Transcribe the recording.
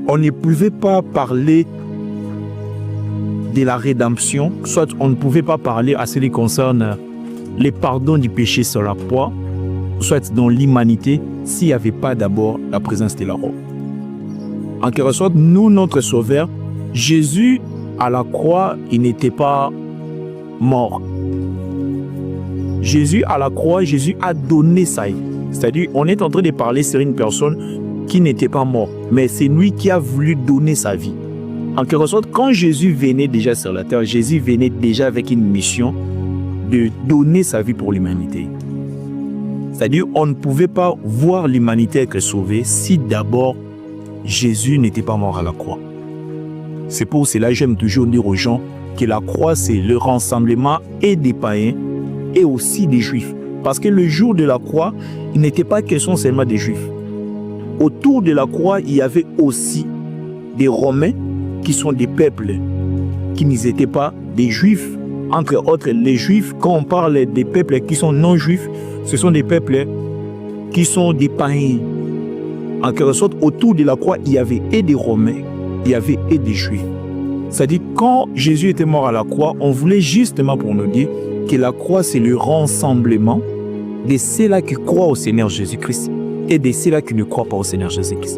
on ne pouvait pas parler de la rédemption, soit on ne pouvait pas parler à ce qui concerne les pardons du péché sur la croix, soit dans l'humanité, s'il n'y avait pas d'abord la présence de la croix. En quelque sorte, nous, notre Sauveur, Jésus, à la croix, il n'était pas mort. Jésus, à la croix, Jésus a donné sa vie. C'est-à-dire, on est en train de parler sur une personne qui n'était pas morte, mais c'est lui qui a voulu donner sa vie. En quelque sorte, quand Jésus venait déjà sur la terre, Jésus venait déjà avec une mission de donner sa vie pour l'humanité. C'est-à-dire, on ne pouvait pas voir l'humanité être sauvée si d'abord Jésus n'était pas mort à la croix. C'est pour cela que j'aime toujours dire aux gens que la croix, c'est le rassemblement et des païens et aussi des juifs. Parce que le jour de la croix, il n'était pas question seulement des juifs. Autour de la croix, il y avait aussi des Romains qui sont des peuples qui n'étaient pas des juifs. Entre autres, les juifs, quand on parle des peuples qui sont non-juifs, ce sont des peuples qui sont des païens. En quelque sorte, autour de la croix, il y avait et des Romains, il y avait et des Juifs. C'est-à-dire, quand Jésus était mort à la croix, on voulait justement pour nous dire que la croix, c'est le rassemblement de ceux-là qui croient au Seigneur Jésus-Christ et de ceux-là qui ne croient pas au Seigneur Jésus-Christ.